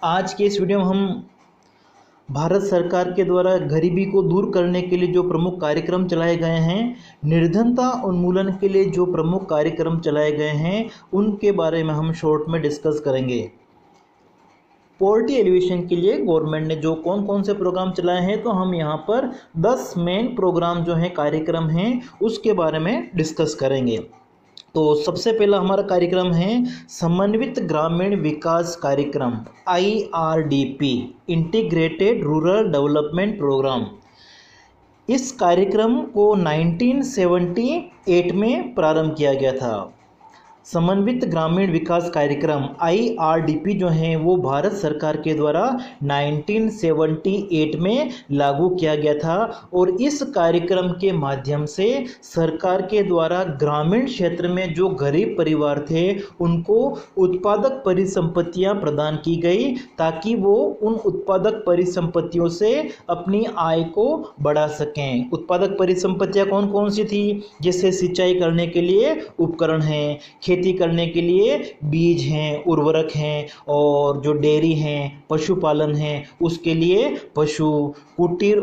आज के इस वीडियो में हम भारत सरकार के द्वारा गरीबी को दूर करने के लिए जो प्रमुख कार्यक्रम चलाए गए हैं, निर्धनता उन्मूलन के लिए जो प्रमुख कार्यक्रम चलाए गए हैं, उनके बारे में हम शॉर्ट में डिस्कस करेंगे। पॉवर्टी एलिवेशन के लिए गवर्नमेंट ने जो कौन कौन से प्रोग्राम चलाए हैं, तो हम यहाँ पर 10 मेन प्रोग्राम जो हैं, कार्यक्रम हैं, उसके बारे में डिस्कस करेंगे। तो सबसे पहला हमारा कार्यक्रम है समन्वित ग्रामीण विकास कार्यक्रम IRDP, integrated rural development programme. इस कार्यक्रम को 1978 में प्रारंभ किया गया था। समन्वित ग्रामीण विकास कार्यक्रम IRDP जो है वो भारत सरकार के द्वारा 1978 में लागू किया गया था और इस कार्यक्रम के माध्यम से सरकार के द्वारा ग्रामीण क्षेत्र में जो गरीब परिवार थे उनको उत्पादक परिसंपत्तियां प्रदान की गई ताकि वो उन उत्पादक परिसंपत्तियों से अपनी आय को बढ़ा सकें। उत्पादक परिसंपत्तियां कौन कौन सी थी? जैसे सिंचाई करने के लिए उपकरण हैं, खेती करने के लिए बीज हैं, उर्वरक हैं, और जो डेयरी हैं, पशुपालन है, उसके लिए पशु, कुटीर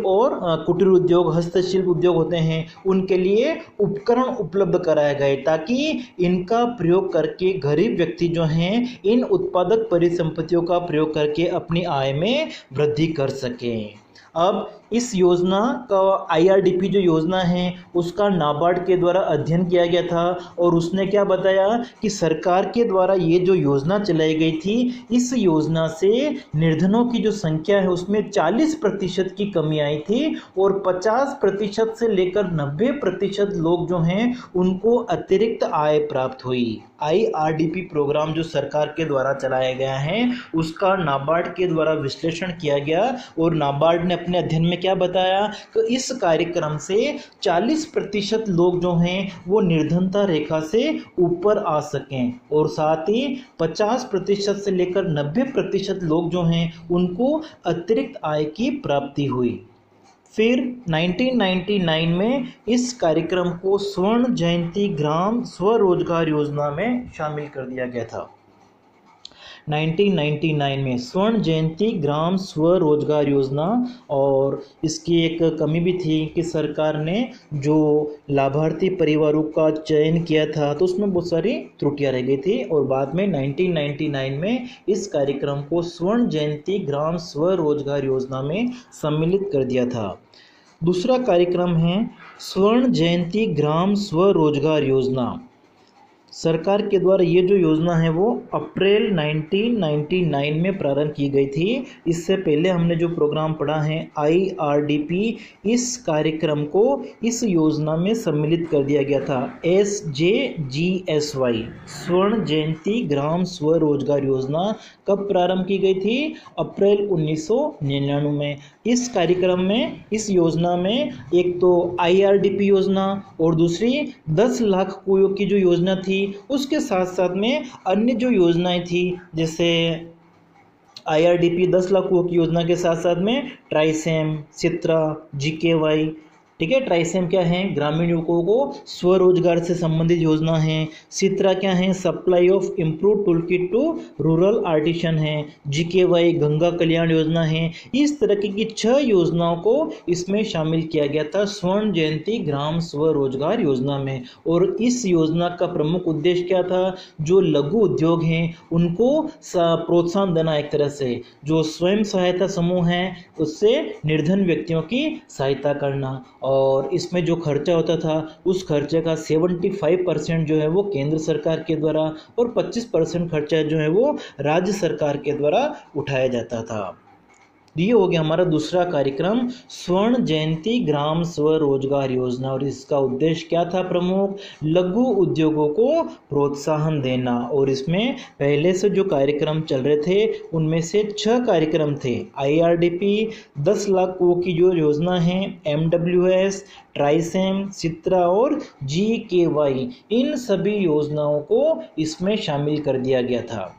उद्योग, हस्तशिल्प उद्योग होते हैं, उनके लिए उपकरण उपलब्ध कराए गए ताकि इनका प्रयोग करके गरीब व्यक्ति जो हैं इन उत्पादक परिसंपत्तियों का प्रयोग करके अपनी आय में वृद्धि कर सकें। अब इस योजना का IRDP जो योजना है उसका नाबार्ड के द्वारा अध्ययन किया गया था और उसने क्या बताया कि सरकार के द्वारा ये जो योजना चलाई गई थी, इस योजना से निर्धनों की जो संख्या है उसमें 40% की कमी आई थी और 50% से लेकर 90% लोग जो हैं उनको अतिरिक्त आय प्राप्त हुई। IRDP प्रोग्राम जो सरकार के द्वारा चलाया गया है उसका नाबार्ड के द्वारा विश्लेषण किया गया और नाबार्ड ने अपने अध्ययन में क्या बताया कि इस कार्यक्रम से 40% लोग जो हैं वो निर्धनता रेखा से ऊपर आ सकें और साथ ही 50% से लेकर 90% लोग जो हैं उनको अतिरिक्त आय की प्राप्ति हुई। फिर 1999 में इस कार्यक्रम को स्वर्ण जयंती ग्राम स्वरोजगार योजना में शामिल कर दिया गया था। 1999 में स्वर्ण जयंती ग्राम स्वरोजगार योजना, और इसकी एक कमी भी थी कि सरकार ने जो लाभार्थी परिवारों का चयन किया था तो उसमें बहुत सारी त्रुटियां रह गई थी और बाद में 1999 में इस कार्यक्रम को स्वर्ण जयंती ग्राम स्वरोजगार योजना में सम्मिलित कर दिया था। दूसरा कार्यक्रम है स्वर्ण जयंती ग्राम स्वरोजगार योजना। सरकार के द्वारा ये जो योजना है वो अप्रैल 1999 में प्रारंभ की गई थी। इससे पहले हमने जो प्रोग्राम पढ़ा है IRDP, इस कार्यक्रम को इस योजना में सम्मिलित कर दिया गया था। SJGSY, स्वर्ण जयंती ग्राम स्वरोजगार योजना कब प्रारंभ की गई थी? अप्रैल 1999 में। इस कार्यक्रम में, इस योजना में एक तो IRDP योजना और दूसरी 10 लाख कुओं की जो योजना थी उसके साथ साथ में अन्य जो योजनाएं थी, जैसे IRDP 10 लाख कुओं की योजना के साथ साथ में ट्राइसेम, सित्रा, GKY, ठीक है। ट्राइसेम क्या है? ग्रामीण युवकों को स्वरोजगार से संबंधित योजना है। सित्रा क्या है? Supply of improve tool kit to rural artisan है। GKY गंगा कल्याण योजना है। इस तरह की 6 योजनाओं को इसमें शामिल किया गया था स्वर्ण जयंती ग्राम स्वरोजगार योजना में। और इस योजना का प्रमुख उद्देश्य क्या था? जो लघु उद्योग हैं उनको प्रोत्साहन देना, एक तरह से जो स्वयं सहायता समूह हैं उससे निर्धन व्यक्तियों की सहायता करना। और इसमें जो खर्चा होता था उस खर्चे का 75% जो है वो केंद्र सरकार के द्वारा और 25% खर्चा जो है वो राज्य सरकार के द्वारा उठाया जाता था। ये हो गया हमारा दूसरा कार्यक्रम स्वर्ण जयंती ग्राम स्वरोजगार योजना। और इसका उद्देश्य क्या था? प्रमुख लघु उद्योगों को प्रोत्साहन देना। और इसमें पहले से जो कार्यक्रम चल रहे थे उनमें से 6 कार्यक्रम थे। IRDP 10 लाख कुओं की जो योजना है, MWS, ट्राइसेम, सित्रा और GKY, इन सभी योजनाओं को इसमें शामिल कर दिया गया था।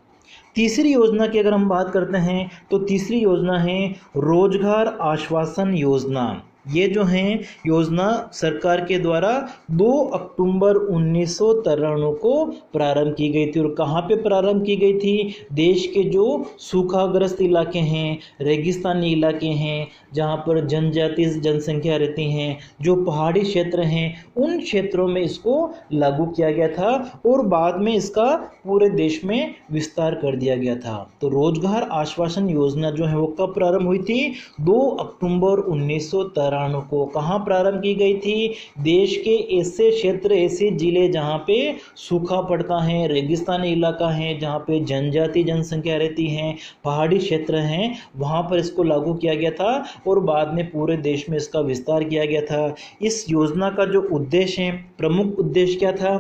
तीसरी योजना की अगर हम बात करते हैं तो तीसरी योजना है रोजगार आश्वासन योजना। ये जो है योजना सरकार के द्वारा 2 अक्टूबर 1993 को प्रारंभ की गई थी। और कहाँ पे प्रारंभ की गई थी? देश के जो सूखाग्रस्त इलाके हैं, रेगिस्तानी इलाके हैं, जहाँ पर जनजाति जनसंख्या रहती हैं, जो पहाड़ी क्षेत्र हैं, उन क्षेत्रों में इसको लागू किया गया था और बाद में इसका पूरे देश में विस्तार कर दिया गया था। तो रोजगार आश्वासन योजना जो है वो कब प्रारंभ हुई थी? 2 अक्टूबर 1993 को। कहाँ प्रारंभ की गई थी? देश के ऐसे क्षेत्र, ऐसे जिले जहाँ पे सूखा पड़ता है, रेगिस्तानी इलाका है, जहाँ पे जनजाति जनसंख्या रहती है, पहाड़ी क्षेत्र हैं, वहाँ पर इसको लागू किया गया था और बाद में पूरे देश में इसका विस्तार किया गया था। इस योजना का जो उद्देश्य है, प्रमुख उद्देश्य क्या था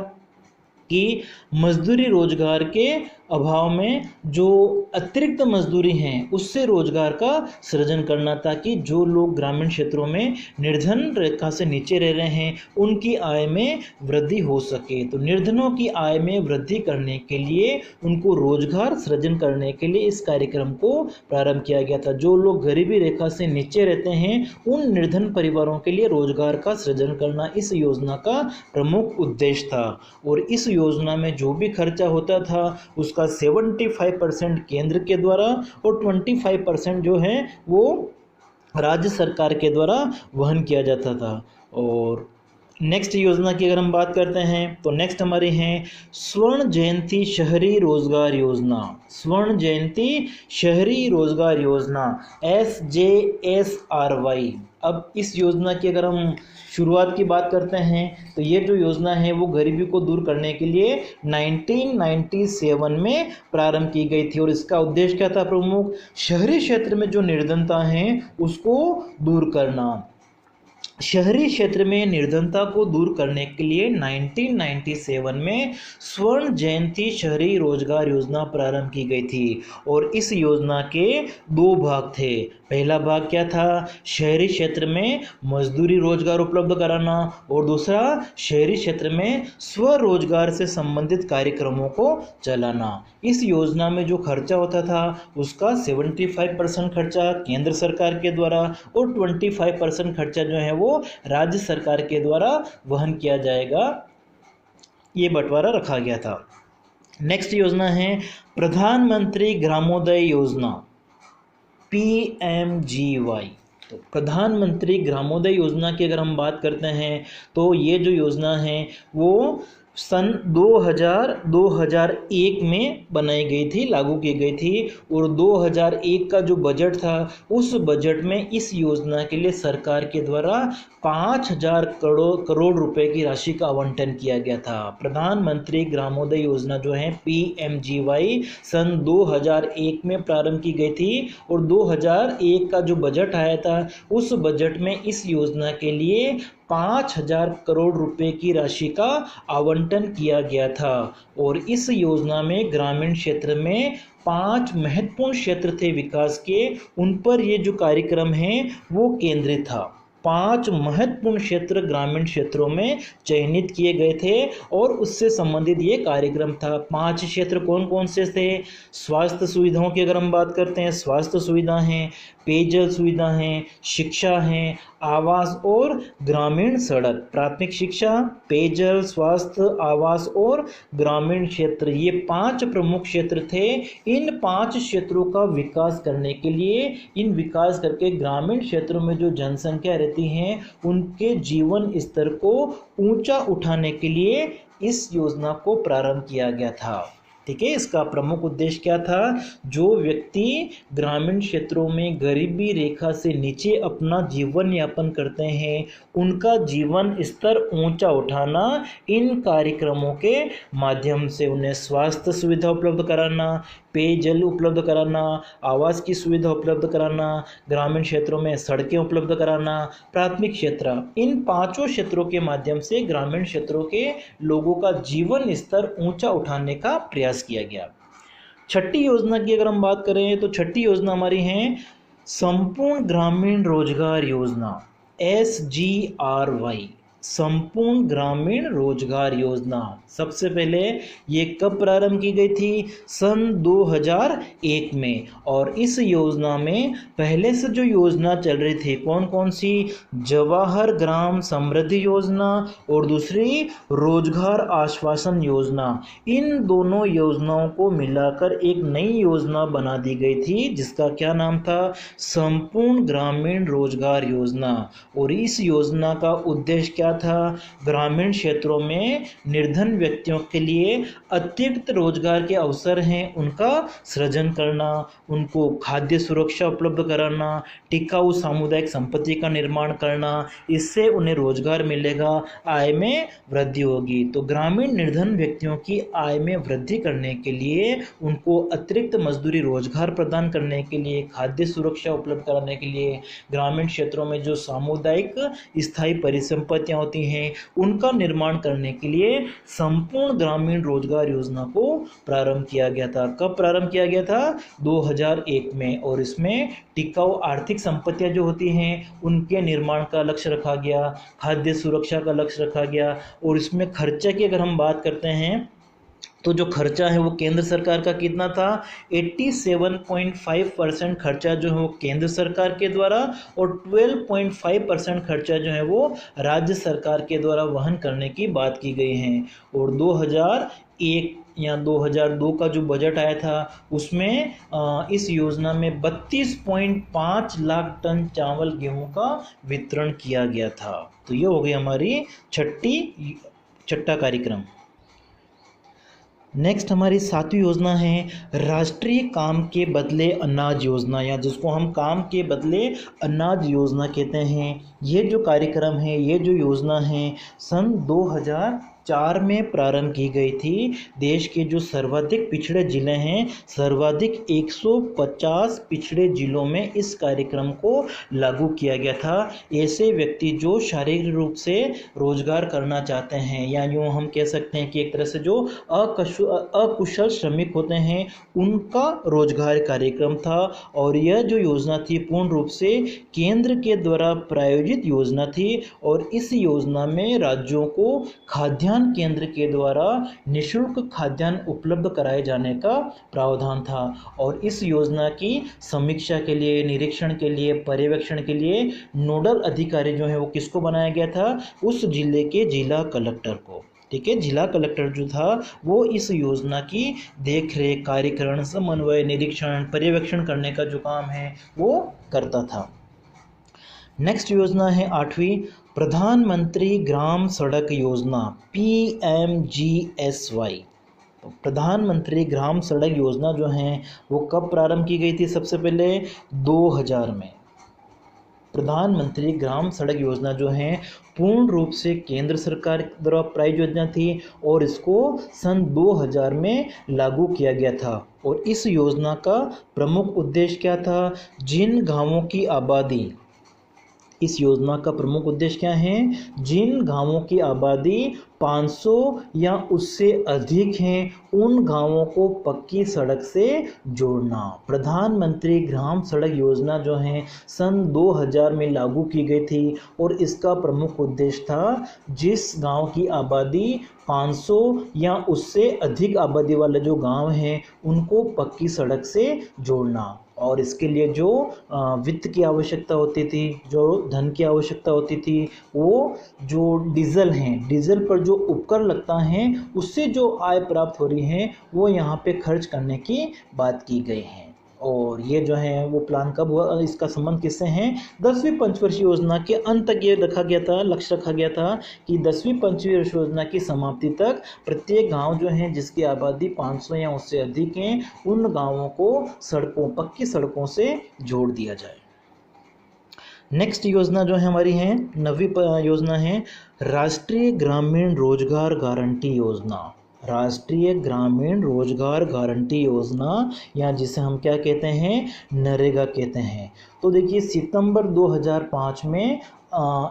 कि मजदूरी रोजगार के अभाव में जो अतिरिक्त मजदूरी हैं उससे रोजगार का सृजन करना, ताकि जो लोग ग्रामीण क्षेत्रों में निर्धन रेखा से नीचे रह रहे हैं उनकी आय में वृद्धि हो सके। तो निर्धनों की आय में वृद्धि करने के लिए, उनको रोजगार सृजन करने के लिए इस कार्यक्रम को प्रारंभ किया गया था। जो लोग गरीबी रेखा से नीचे रहते हैं उन निर्धन परिवारों के लिए रोजगार का सृजन करना इस योजना का प्रमुख उद्देश्य था। और इस योजना में जो भी खर्चा होता था उसका 75% केंद्र के द्वारा और 25% जो है वो राज्य सरकार के द्वारा वहन किया जाता था। और नेक्स्ट योजना की अगर हम बात करते हैं तो नेक्स्ट हमारी है स्वर्ण जयंती शहरी रोजगार योजना। स्वर्ण जयंती शहरी रोजगार योजना SJSRY। अब इस योजना की अगर हम शुरुआत की बात करते हैं तो ये जो योजना है वो गरीबी को दूर करने के लिए 1997 में प्रारंभ की गई थी। और इसका उद्देश्य क्या था? प्रमुख शहरी क्षेत्र में जो निर्धनता है उसको दूर करना। शहरी क्षेत्र में निर्धनता को दूर करने के लिए 1997 में स्वर्ण जयंती शहरी रोजगार योजना प्रारंभ की गई थी। और इस योजना के 2 भाग थे। पहला भाग क्या था? शहरी क्षेत्र में मजदूरी रोजगार उपलब्ध कराना, और दूसरा शहरी क्षेत्र में स्वरोजगार से संबंधित कार्यक्रमों को चलाना। इस योजना में जो खर्चा होता था उसका 75% खर्चा केंद्र सरकार के द्वारा और 25% खर्चा जो है वो राज्य सरकार के द्वारा वहन किया जाएगा, ये बंटवारा रखा गया था। नेक्स्ट योजना है प्रधानमंत्री ग्रामोदय योजना PMGY। तो प्रधानमंत्री ग्रामोदय योजना की अगर हम बात करते हैं तो ये जो योजना है वो सन 2001 में बनाई गई थी, लागू की गई थी। और 2001 का जो बजट था उस बजट में इस योजना के लिए सरकार के द्वारा 5000 करोड़ रुपए की राशि का आवंटन किया गया था। प्रधानमंत्री ग्रामोदय योजना जो है PMGY सन 2001 में प्रारंभ की गई थी। और 2001 का जो बजट आया था उस बजट में इस योजना के लिए 5000 करोड़ रुपए की राशि का आवंटन किया गया था। और इस योजना में ग्रामीण क्षेत्र में 5 महत्वपूर्ण क्षेत्र थे विकास के, उन पर ये जो कार्यक्रम है वो केंद्रित था। 5 महत्वपूर्ण क्षेत्र ग्रामीण क्षेत्रों में चयनित किए गए थे और उससे संबंधित ये कार्यक्रम था। 5 क्षेत्र कौन कौन से थे? स्वास्थ्य सुविधाओं की अगर हम बात करते हैं, स्वास्थ्य सुविधा हैं, पेयजल सुविधा हैं, शिक्षा हैं, आवास और ग्रामीण सड़क। प्राथमिक शिक्षा, पेयजल, स्वास्थ्य, आवास और ग्रामीण क्षेत्र, ये 5 प्रमुख क्षेत्र थे। इन 5 क्षेत्रों का विकास करने के लिए, इन विकास करके ग्रामीण क्षेत्रों में जो जनसंख्या रहती है उनके जीवन स्तर को ऊंचा उठाने के लिए इस योजना को प्रारंभ किया गया था। ठीक है, इसका प्रमुख उद्देश्य क्या था? जो व्यक्ति ग्रामीण क्षेत्रों में गरीबी रेखा से नीचे अपना जीवन यापन करते हैं उनका जीवन स्तर ऊंचा उठाना, इन कार्यक्रमों के माध्यम से उन्हें स्वास्थ्य सुविधा उपलब्ध कराना, पेयजल उपलब्ध कराना, आवास की सुविधा उपलब्ध कराना, ग्रामीण क्षेत्रों में सड़कें उपलब्ध कराना, प्राथमिक क्षेत्र, इन 5 क्षेत्रों के माध्यम से ग्रामीण क्षेत्रों के लोगों का जीवन स्तर ऊंचा उठाने का प्रयास किया गया। छठी योजना की अगर हम बात करें तो छठी योजना हमारी है संपूर्ण ग्रामीण रोजगार योजना SGRY। संपूर्ण ग्रामीण रोजगार योजना सबसे पहले ये कब प्रारंभ की गई थी? सन 2001 में। और इस योजना में पहले से जो योजना चल रही थी कौन कौन सी? जवाहर ग्राम समृद्धि योजना और दूसरी रोजगार आश्वासन योजना। इन दोनों योजनाओं को मिलाकर एक नई योजना बना दी गई थी जिसका क्या नाम था? संपूर्ण ग्रामीण रोजगार योजना। और इस योजना का उद्देश्य क्या था? ग्रामीण क्षेत्रों में निर्धन व्यक्तियों के लिए अतिरिक्त रोजगार के अवसर हैं उनका सृजन करना, उनको खाद्य सुरक्षा उपलब्ध कराना, टिकाऊ सामुदायिक संपत्ति का निर्माण करना, इससे उन्हें रोजगार मिलेगा, आय में वृद्धि होगी। तो ग्रामीण निर्धन व्यक्तियों की आय में वृद्धि करने के लिए, उनको अतिरिक्त मजदूरी रोजगार प्रदान करने के लिए, खाद्य सुरक्षा उपलब्ध कराने के लिए, ग्रामीण क्षेत्रों में जो सामुदायिक स्थायी परिसंपत्तियां होती हैं उनका निर्माण करने के लिए संपूर्ण ग्रामीण रोजगार योजना को प्रारंभ किया गया था। कब प्रारंभ किया गया था? 2001 में। और इसमें टिकाऊ आर्थिक संपत्तियां जो होती हैं उनके निर्माण का लक्ष्य रखा गया, खाद्य सुरक्षा का लक्ष्य रखा गया। और इसमें खर्चे की अगर हम बात करते हैं तो जो खर्चा है वो केंद्र सरकार का कितना था? 87.5% खर्चा जो है वो केंद्र सरकार के द्वारा और 12.5% खर्चा जो है वो राज्य सरकार के द्वारा वहन करने की बात की गई है। और 2001 या 2002 का जो बजट आया था उसमें इस योजना में 32.5 लाख टन चावल गेहूं का वितरण किया गया था। तो ये हो गई हमारी छठा कार्यक्रम। नेक्स्ट हमारी 7वीं योजना है राष्ट्रीय काम के बदले अनाज योजना, या जिसको हम काम के बदले अनाज योजना कहते हैं। ये जो कार्यक्रम है, ये जो योजना है सन 2004 में प्रारंभ की गई थी। देश के जो सर्वाधिक पिछड़े जिले हैं, सर्वाधिक 150 पिछड़े जिलों में इस कार्यक्रम को लागू किया गया था। ऐसे व्यक्ति जो शारीरिक रूप से रोजगार करना चाहते हैं, या यूँ हम कह सकते हैं कि एक तरह से जो अकुशल श्रमिक होते हैं उनका रोजगार कार्यक्रम था। और यह जो योजना थी पूर्ण रूप से केंद्र के द्वारा प्रायोजित योजना थी। और इस योजना में राज्यों को खाद्यान्न केंद्र के द्वारा निःशुल्क खाद्यान्न उपलब्ध कराए जाने का प्रावधान था। और इस योजना की समीक्षा के लिए, निरीक्षण के लिए, पर्यवेक्षण के लिए नोडल अधिकारी जो है वो किसको बनाया गया था? उस जिले के जिला कलेक्टर को। ठीक है, जिला कलेक्टर जो था वो इस योजना की देखरेख, कार्यकरण, समन्वय, निरीक्षण, पर्यवेक्षण करने का जो काम है वो करता था। नेक्स्ट योजना है 8वीं प्रधानमंत्री ग्राम सड़क योजना, PMGSY। तो प्रधानमंत्री ग्राम सड़क योजना जो है वो कब प्रारंभ की गई थी? सबसे पहले 2000 में। प्रधानमंत्री ग्राम सड़क योजना जो है पूर्ण रूप से केंद्र सरकार द्वारा प्रायोजित योजना थी और इसको सन 2000 में लागू किया गया था। और इस योजना का प्रमुख उद्देश्य क्या था? जिन गांवों की आबादी, इस योजना का प्रमुख उद्देश्य क्या है? जिन गांवों की आबादी 500 या उससे अधिक हैं उन गांवों को पक्की सड़क से जोड़ना। प्रधानमंत्री ग्राम सड़क योजना जो है सन 2000 में लागू की गई थी और इसका प्रमुख उद्देश्य था जिस गांव की आबादी 500 या उससे अधिक आबादी वाले जो गांव हैं उनको पक्की सड़क से जोड़ना। और इसके लिए जो वित्त की आवश्यकता होती थी, जो धन की आवश्यकता होती थी, वो जो डीजल हैं, डीजल पर जो उपकर लगता है उससे जो आय प्राप्त हो रही है वो यहाँ पे खर्च करने की बात की गई है। और ये जो है वो प्लान कब हुआ, इसका संबंध किससे है? 10वीं पंचवर्षीय योजना के अंत तक ये रखा गया था, लक्ष्य रखा गया था कि 10वीं पंचवर्षीय योजना की समाप्ति तक प्रत्येक गांव जो है जिसकी आबादी 500 या उससे अधिक है उन गांवों को सड़कों, पक्की सड़कों से जोड़ दिया जाए। नेक्स्ट योजना जो है हमारी है 9वीं योजना है राष्ट्रीय ग्रामीण रोजगार गारंटी योजना। राष्ट्रीय ग्रामीण रोजगार गारंटी योजना, या जिसे हम क्या कहते हैं? नरेगा कहते हैं। तो देखिए सितंबर 2005 में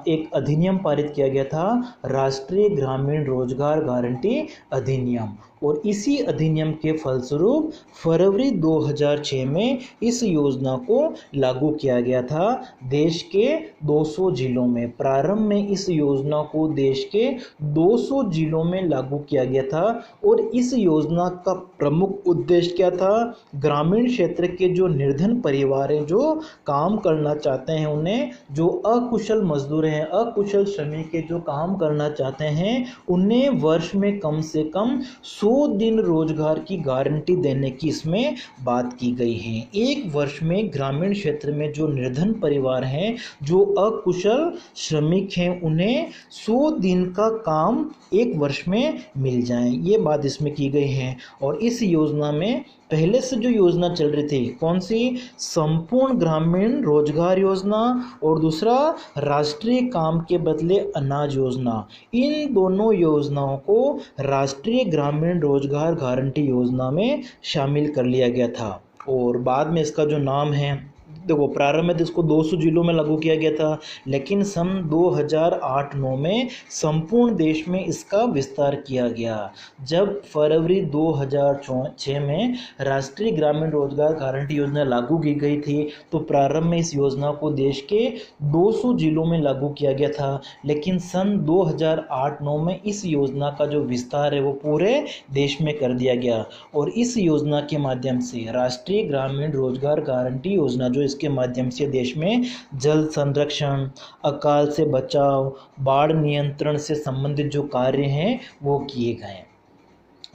एक अधिनियम पारित किया गया था, राष्ट्रीय ग्रामीण रोजगार गारंटी अधिनियम। और इसी अधिनियम के फलस्वरूप फरवरी 2006 में इस योजना को लागू किया गया था देश के 200 जिलों में। प्रारंभ में इस योजना को देश के 200 जिलों में लागू किया गया था और इस योजना का प्रमुख उद्देश्य क्या था? ग्रामीण क्षेत्र के जो निर्धन परिवार हैं, जो काम करना चाहते हैं, उन्हें जो अकुशल मजदूर हैं, अकुशल श्रमिक के जो काम करना चाहते हैं, उन्हें वर्ष में कम से कम 100 दिन रोजगार की गारंटी देने की इसमें बात की गई है। एक वर्ष में ग्रामीण क्षेत्र में जो निर्धन परिवार हैं, जो अकुशल श्रमिक हैं, उन्हें 100 दिन का काम एक वर्ष में मिल जाए, ये बात इसमें की गई है। और इस योजना में पहले से जो योजना चल रही थी, कौन सी? संपूर्ण ग्रामीण रोजगार योजना और दूसरा राष्ट्रीय काम के बदले अनाज योजना। इन दोनों योजनाओं को राष्ट्रीय ग्रामीण रोजगार गारंटी योजना में शामिल कर लिया गया था। और बाद में इसका जो नाम है, देखो प्रारंभ में तो इसको 200 जिलों में लागू किया गया था, लेकिन सन 2008-9 में संपूर्ण देश में इसका विस्तार किया गया। जब फरवरी 2006 में राष्ट्रीय ग्रामीण रोजगार गारंटी योजना लागू की गई थी, तो प्रारंभ में इस योजना को देश के 200 जिलों में लागू किया गया था, लेकिन सन 2008-9 में इस योजना का जो विस्तार है वो पूरे देश में कर दिया गया। और इस योजना के माध्यम से राष्ट्रीय ग्रामीण रोजगार गारंटी योजना जो के माध्यम से देश में जल संरक्षण, अकाल से बचाव, बाढ़ नियंत्रण से संबंधित जो कार्य हैं वो किए गए।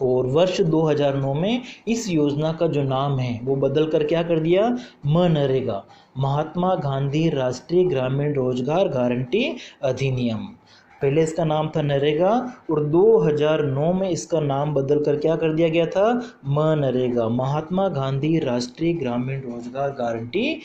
और वर्ष 2009 में इस योजना का जो नाम है वो बदल कर क्या कर दिया? मनरेगा, महात्मा गांधी राष्ट्रीय ग्रामीण रोजगार गारंटी अधिनियम। पहले इसका नाम था नरेगा और 2009 में इसका नाम बदल कर क्या कर दिया गया था? मनरेगा, महात्मा गांधी राष्ट्रीय ग्रामीण रोजगार गारंटी।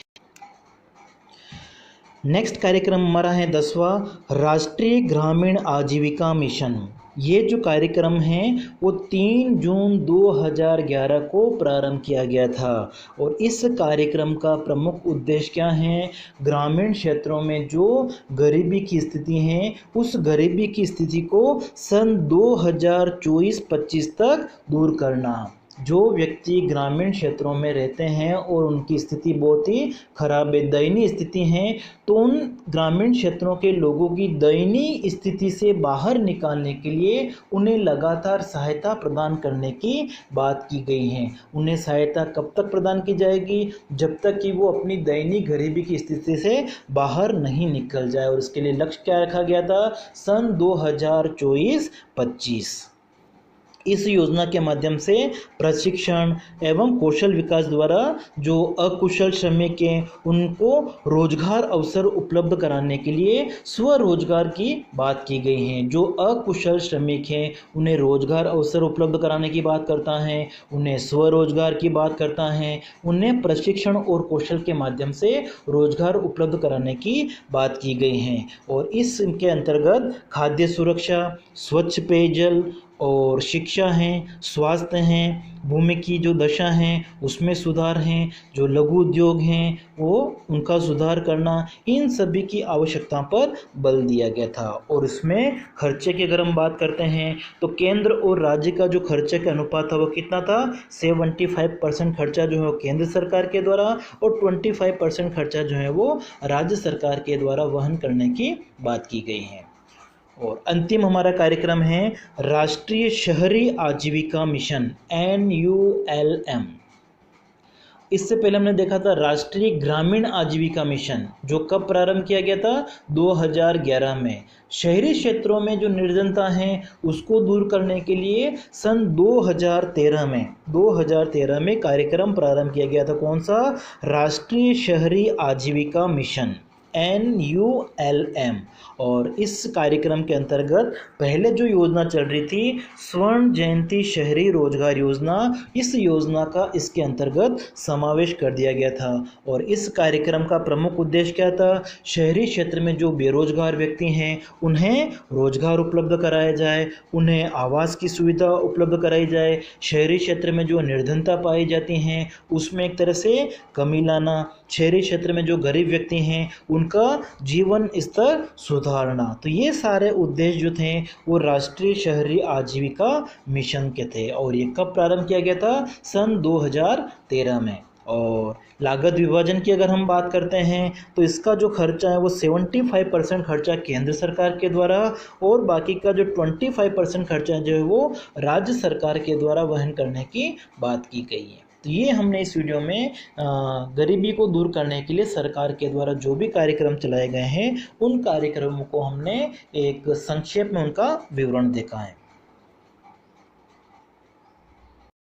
नेक्स्ट कार्यक्रम हमारा है 10वां, राष्ट्रीय ग्रामीण आजीविका मिशन। ये जो कार्यक्रम है वो 3 जून 2011 को प्रारंभ किया गया था। और इस कार्यक्रम का प्रमुख उद्देश्य क्या है? ग्रामीण क्षेत्रों में जो गरीबी की स्थिति है, उस गरीबी की स्थिति को सन 2024-25 तक दूर करना। जो व्यक्ति ग्रामीण क्षेत्रों में रहते हैं और उनकी स्थिति बहुत ही खराब है, दयनीय स्थिति है, तो उन ग्रामीण क्षेत्रों के लोगों की दयनीय स्थिति से बाहर निकालने के लिए उन्हें लगातार सहायता प्रदान करने की बात की गई है। उन्हें सहायता कब तक प्रदान की जाएगी? जब तक कि वो अपनी दयनीय गरीबी की स्थिति से बाहर नहीं निकल जाए। और इसके लिए लक्ष्य क्या रखा गया था? सन 2024-25। इस योजना के माध्यम से प्रशिक्षण एवं कौशल विकास द्वारा जो अकुशल श्रमिक हैं उनको रोजगार अवसर उपलब्ध कराने के लिए स्वरोजगार की बात की गई है। जो अकुशल श्रमिक हैं उन्हें रोजगार अवसर उपलब्ध कराने की बात करता है, उन्हें स्वरोजगार की बात करता है, उन्हें प्रशिक्षण और कौशल के माध्यम से रोजगार उपलब्ध कराने की बात की गई है। और इसके अंतर्गत खाद्य सुरक्षा, स्वच्छ पेयजल और शिक्षा हैं, स्वास्थ्य हैं, भूमि की जो दशा है उसमें सुधार हैं, जो लघु उद्योग हैं वो उनका सुधार करना, इन सभी की आवश्यकता पर बल दिया गया था। और इसमें खर्चे की अगर हम बात करते हैं तो केंद्र और राज्य का जो खर्चे का अनुपात था वो कितना था? 75% खर्चा जो है वो केंद्र सरकार के द्वारा और 25% खर्चा जो है वो राज्य सरकार के द्वारा वहन करने की बात की गई है। और अंतिम हमारा कार्यक्रम है राष्ट्रीय शहरी आजीविका मिशन NULM। इससे पहले हमने देखा था राष्ट्रीय ग्रामीण आजीविका मिशन, जो कब प्रारंभ किया गया था? 2011 में। शहरी क्षेत्रों में जो निर्धनता है उसको दूर करने के लिए सन 2013 में कार्यक्रम प्रारंभ किया गया था। कौन सा? राष्ट्रीय शहरी आजीविका मिशन NULM। और इस कार्यक्रम के अंतर्गत पहले जो योजना चल रही थी स्वर्ण जयंती शहरी रोजगार योजना, इस योजना का इसके अंतर्गत समावेश कर दिया गया था। और इस कार्यक्रम का प्रमुख उद्देश्य क्या था? शहरी क्षेत्र में जो बेरोजगार व्यक्ति हैं उन्हें रोजगार उपलब्ध कराया जाए, उन्हें आवास की सुविधा उपलब्ध कराई जाए, शहरी क्षेत्र में जो निर्धनता पाई जाती हैं उसमें एक तरह से कमी लाना, शहरी क्षेत्र में जो गरीब व्यक्ति हैं उनका जीवन स्तर सुधारना। तो ये सारे उद्देश्य जो थे वो राष्ट्रीय शहरी आजीविका मिशन के थे और ये कब प्रारंभ किया गया था? सन 2013 में। और लागत विभाजन की अगर हम बात करते हैं तो इसका जो खर्चा है वो 75% खर्चा केंद्र सरकार के द्वारा और बाकी का जो 25% खर्चा जो है वो राज्य सरकार के द्वारा वहन करने की बात की गई है। तो ये हमने इस वीडियो में गरीबी को दूर करने के लिए सरकार के द्वारा जो भी कार्यक्रम चलाए गए हैं उन कार्यक्रमों को हमने एक संक्षेप में उनका विवरण देखा है।